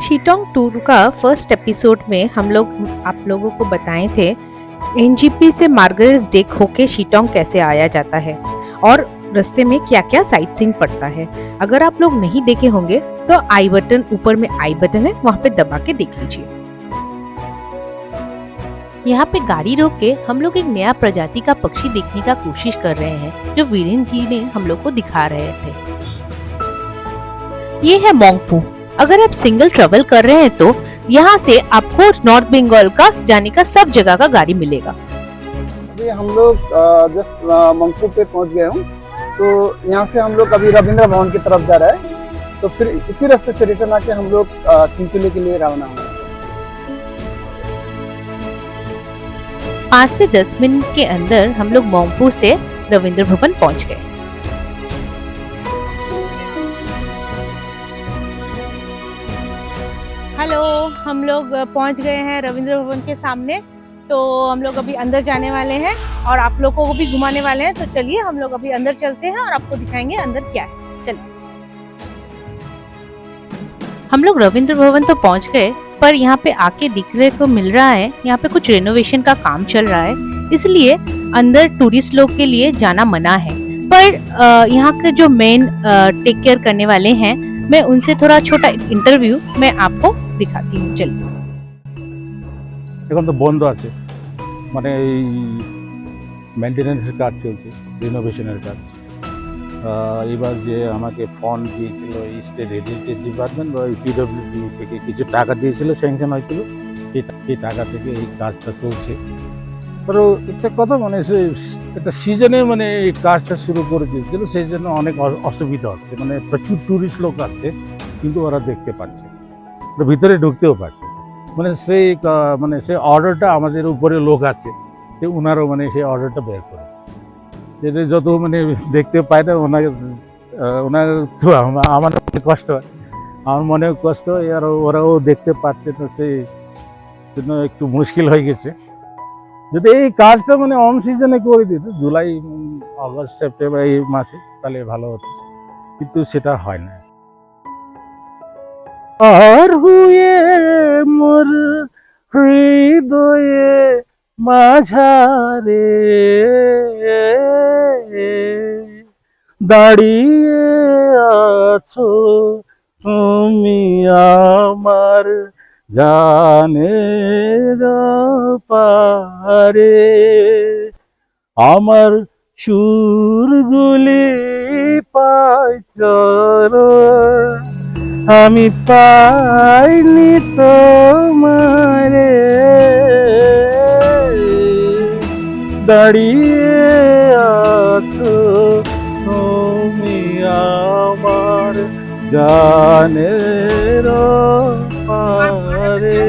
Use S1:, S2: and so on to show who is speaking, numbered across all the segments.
S1: Sittong tour का first episode में हम लोग आप लोगों को बताए थे एनजीपी से मार्गरेट्स डेक होके शीटोंग कैसे आया जाता है और रास्ते में क्या क्या साइट सीइंग पड़ता है। अगर आप लोग नहीं देखे होंगे तो आई बटन, ऊपर में आई बटन है, वहाँ पे दबा के देख लीजिए। यहाँ पे गाड़ी रोक के हम लोग एक नया प्रजाति का पक्षी देखने का कोशिश कर रहे हैं जो वीरेंद्र जी ने हम लोग को दिखा रहे थे। ये है मोंगपू। अगर आप सिंगल ट्रेवल कर रहे हैं तो यहाँ से आपको नॉर्थ बंगाल का जाने का सब जगह का गाड़ी मिलेगा।
S2: अभी हम लोग जस्ट मोंगपू पे पहुँच गए हूँ, तो यहाँ से हम लोग अभी रविंद्र भवन की तरफ जा रहे हैं, तो फिर इसी रास्ते से रिटर्न आके हम लोग तिनचुले के लिए रवाना होंगे।
S1: 5 से 10 मिनट के अंदर हम लोग मोंगपू से रविंद्र भवन पहुँच गए। हेलो, हम लोग पहुंच गए हैं रविंद्र भवन के सामने। तो हम लोग अभी अंदर जाने वाले हैं और आप लोगों को भी घुमाने वाले हैं। तो चलिए हम लोग अभी अंदर चलते हैं और आपको दिखाएंगे अंदर क्या है। चलिए। हम लोग रविंद्र भवन तो पहुंच गए, पर यहाँ पे आके दिखने को मिल रहा है यहाँ पे कुछ रेनोवेशन का काम चल रहा है, इसलिए अंदर टूरिस्ट लोग के लिए जाना मना है। पर यहाँ के जो मेन टेक केयर करने वाले हैं, मैं उनसे थोड़ा छोटा इंटरव्यू मैं आपको दिखाती हूँ। चलिए।
S3: এখন তো বন্ধ আছে, মানে এই মেনটেনেন্সের কাজ চলছে, রিনোভেশনের কাজ। এবার যে আমাকে ফন্ড দিয়েছিল স্টেট হেরিটেজ ডিপার্টমেন্ট বা পিডব্লিউডি থেকে কিছু টাকা দিয়েছিল, স্যাংশন হয়েছিল, সেই টাকা থেকে এই কাজটা চলছে। তো একটা কথা, মানে একটা সিজনে মানে এই কাজটা শুরু করে দিয়েছিল, সেই জন্য অনেক অসুবিধা হচ্ছে। মানে প্রচুর ট্যুরিস্ট লোক আছে কিন্তু ওরা দেখতে পাচ্ছে, ভিতরে ঢুকতেও পারছে। মানে সেই অর্ডারটা আমাদের উপরে লোক আছে, যে ওনারও মানে সেই অর্ডারটা বের করে, যেটা যত মানে দেখতে পায় না ওনার তো আমার কষ্ট হয়, আমার মনেও কষ্ট হয়, আর ওরাও দেখতে পাচ্ছে না, সেই জন্য একটু মুশকিল হয়ে গেছে। যদি এই কাজটা মানে অন সিজনে করে দিত, জুলাই, আগস্ট, সেপ্টেম্বর এই মাসে, তাহলে ভালো হতো, কিন্তু সেটা হয় না। আর হুয়ে মোর হৃদয়ে মাঝারে দাঁড়িয়ে আছো তুমি আমার গানের পারে, আমার সুরগুলি পাইচর আমি পাইনি তোমারে, দাঁড়িয়ে আছো তুমি আমার গানের পারে।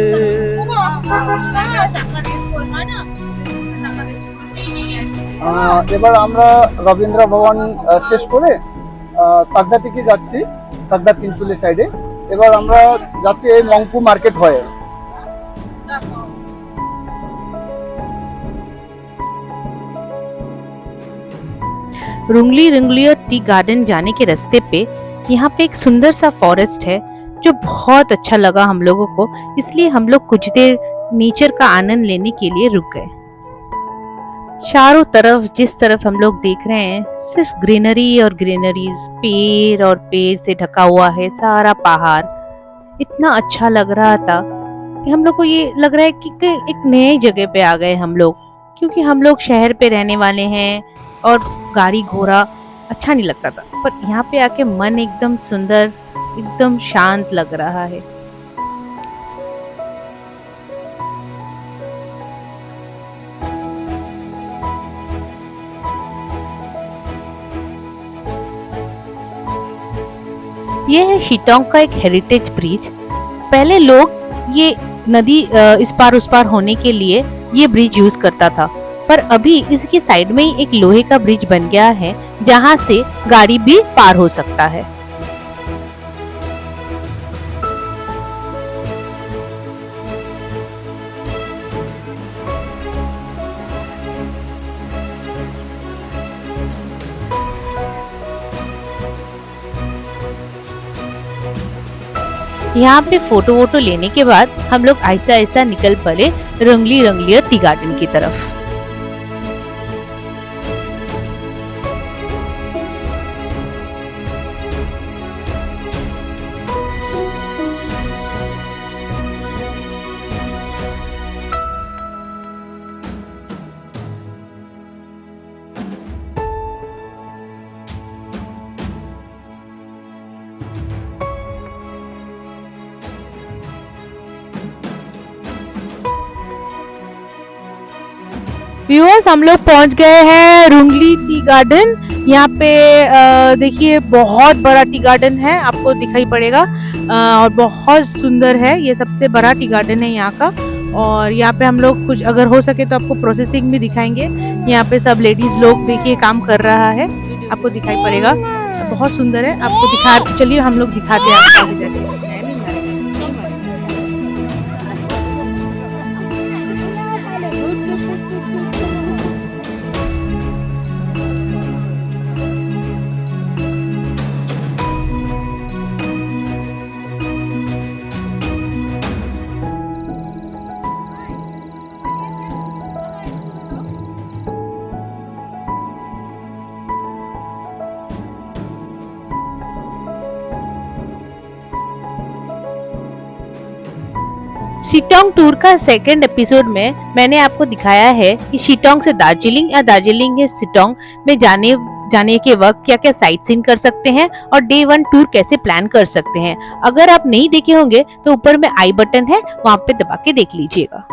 S2: এবার আমরা রবীন্দ্র ভবন শেষ করে তাগদা থেকে যাচ্ছি, তাগদা তিনচুলে সাইডে। এবার আমরা যাচ্ছি এই মংপু মার্কেট হয়ে।
S1: रुंगली रुंगलियर टी गार्डन जाने के रास्ते पे यहाँ पे एक सुंदर सा फॉरेस्ट है जो बहुत अच्छा लगा हम लोगों को, इसलिए हम लोग कुछ देर नेचर का आनंद लेने के लिए रुक गए। चारों तरफ जिस तरफ हम लोग देख रहे हैं सिर्फ ग्रीनरी और ग्रीनरीज, पेड़ और पेड़ से ढका हुआ है सारा पहाड़। इतना अच्छा लग रहा था कि हम लोग को ये लग रहा है कि एक नए जगह पे आ गए हम लोग, क्योंकि हम लोग शहर पे रहने वाले हैं और गाड़ी घोड़ा अच्छा नहीं लगता था, पर यहाँ पे आके मन एकदम सुंदर, एकदम शांत लग रहा है। ये है शीटोंग का एक हेरिटेज ब्रिज। पहले लोग ये नदी इस पार उस पार होने के लिए ये ब्रिज यूज करता था, पर अभी इसकी साइड में ही एक लोहे का ब्रिज बन गया है जहाँ से गाड़ी भी पार हो सकता है। यहाँ पे फोटो वोटो लेने के बाद हम लोग ऐसा ऐसा निकल पड़े रंगली रंगलियर टी गार्डन की तरफ। व्यूअर्स, हम लोग पहुंच गए हैं रुंगली टी गार्डन। यहाँ पे देखिए बहुत बड़ा टी गार्डन है, आपको दिखाई पड़ेगा और बहुत सुंदर है। ये सबसे बड़ा टी गार्डन है यहाँ का। और यहाँ पे हम लोग कुछ अगर हो सके तो आपको प्रोसेसिंग भी दिखाएंगे। यहाँ पे सब लेडीज लोग देखिए काम कर रहा है, आपको दिखाई पड़ेगा, बहुत सुंदर है। आपको दिखा, चलिए हम लोग दिखाते हैं आपको आगे जाके। शिटोंग टूर का सेकंड एपिसोड में मैंने आपको दिखाया है कि शिटोंग से दार्जिलिंग या दार्जिलिंग से शिटोंग में जाने के वक्त क्या क्या साइट सीन कर सकते हैं और डे 1 टूर कैसे प्लान कर सकते हैं। अगर आप नहीं देखे होंगे तो ऊपर में आई बटन है, वहाँ पे दबा के देख लीजिएगा।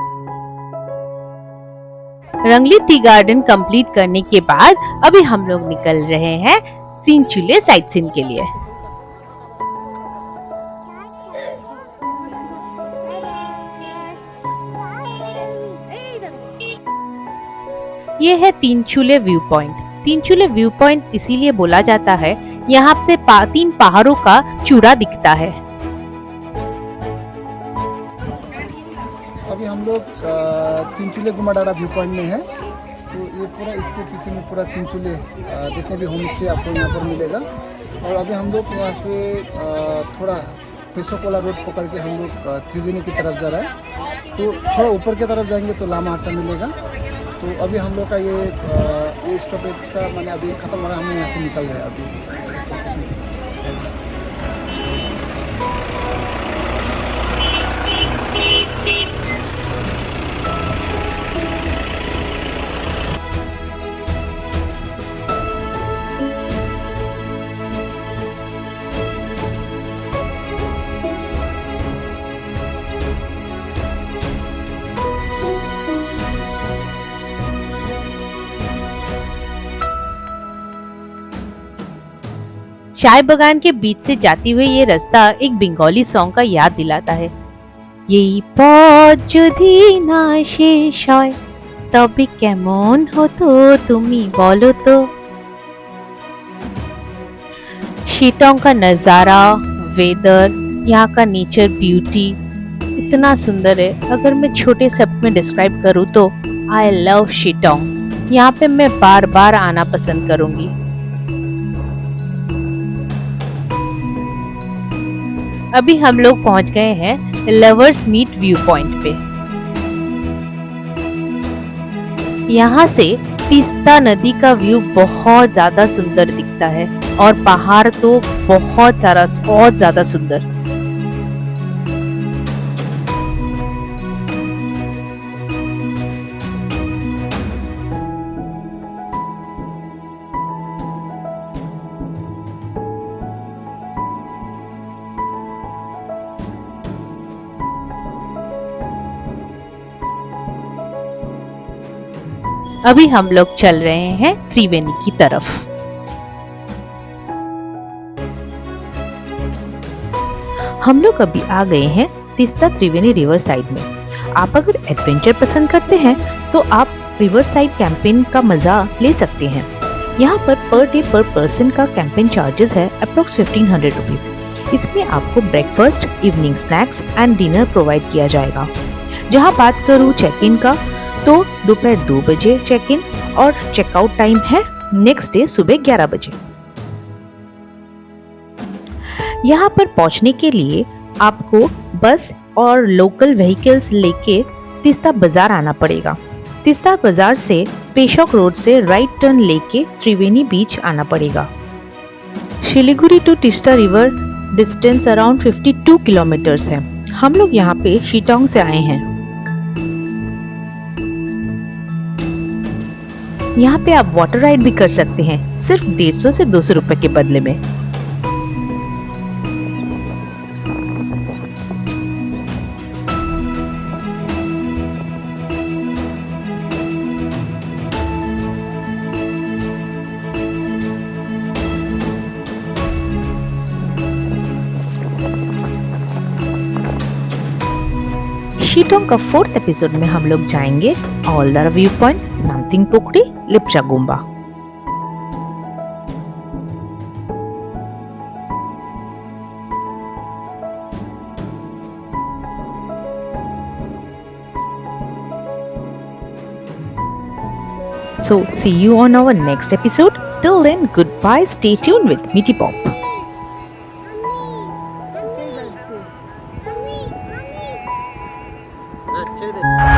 S1: रंगली टी गार्डन कंप्लीट करने के बाद अभी हम लोग निकल रहे हैं तीनचूले साइट सीन के लिए। ये है तीनचूले व्यू पॉइंट। तीनचूले व्यू पॉइंट इसीलिए बोला जाता है, यहाँ से 3 पहाड़ों का चूड़ा दिखता है।
S2: अभी हम लोग तीनचूले गुमाडारा व्यू पॉइंट में है। तो ये पूरा इसके पीछे में पूरा तीनचूले जितने भी होम स्टे आपको यहाँ पर मिलेगा। और अभी हम लोग यहाँ से थोड़ा पेसोकोला रोड पकड़ के हम लोग त्रिवेणी की तरफ जा रहा है। तो थोड़ा ऊपर की तरफ जाएंगे तो लामा हट्टा मिलेगा। तो अभी हम लोग का ये स्टॉपेज का मैंने अभी ख़त्म हो रहा है, हम यहाँ से निकल रहे हैं अभी।
S1: चाय बगान के बीच से जाती हुई ये रास्ता एक बंगाली सॉन्ग का याद दिलाता है। यही पथ যদি না শেষ হয় তবে কেমন হতো তুমি বলো তো। शिटोंग का नजारा, वेदर, यहाँ का नेचर ब्यूटी इतना सुंदर है। अगर मैं छोटे शब्द में डिस्क्राइब करूँ तो आई लव शिटोंग। यहाँ पे मैं बार बार आना पसंद करूंगी। अभी हम लोग पहुंच गए हैं लवर्स मीट व्यू पॉइंट पे। यहाँ से तीस्ता नदी का व्यू बहुत ज्यादा सुंदर दिखता है और पहाड़ तो बहुत ज्यादा सुंदर। अभी हम लोग चल रहे हैं त्रिवेणी की तरफ। हम लोग अभी आ गए हैं तीस्ता त्रिवेणी रिवर साइड में। आप अगर एडवेंचर पसंद करते हैं तो आप रिवर साइड कैंपेन का मजा ले सकते हैं। यहाँ पर डे पर पर्सन का कैंपेन चार्जेस है अप्रोक्स 1500 रुपीज। इसमें आपको breakfast, evening snacks and dinner provide किया जाएगा। जहाँ बात करूँ चेक इन का तो दोपहर 2 बजे चेक इन और चेकआउट टाइम है नेक्स्ट डे सुबह 11 बजे। यहाँ पर पहुँचने के लिए आपको बस और लोकल व्हीकल्स लेके तीस्ता बाजार आना पड़ेगा। तीस्ता बाजार से पेशोक रोड से राइट टर्न लेके त्रिवेणी बीच आना पड़ेगा। Siliguri to Teesta river distance around 52 kilometres है। हम लोग यहाँ पे शिटोंग से आए हैं। यहाँ पे आप वाटर राइड भी कर सकते हैं, सिर्फ 150 से 200 रुपए के बदले में। शिटोंग का 4th एपिसोड में हम लोग जाएंगे ऑलदारा व्यू पॉइंट, नामथिंग पोखरी, लिप्चा गुम्बा। So see you on our next episode. Till then, goodbye. Stay tuned with Meaty Pop.
S4: Let's do this.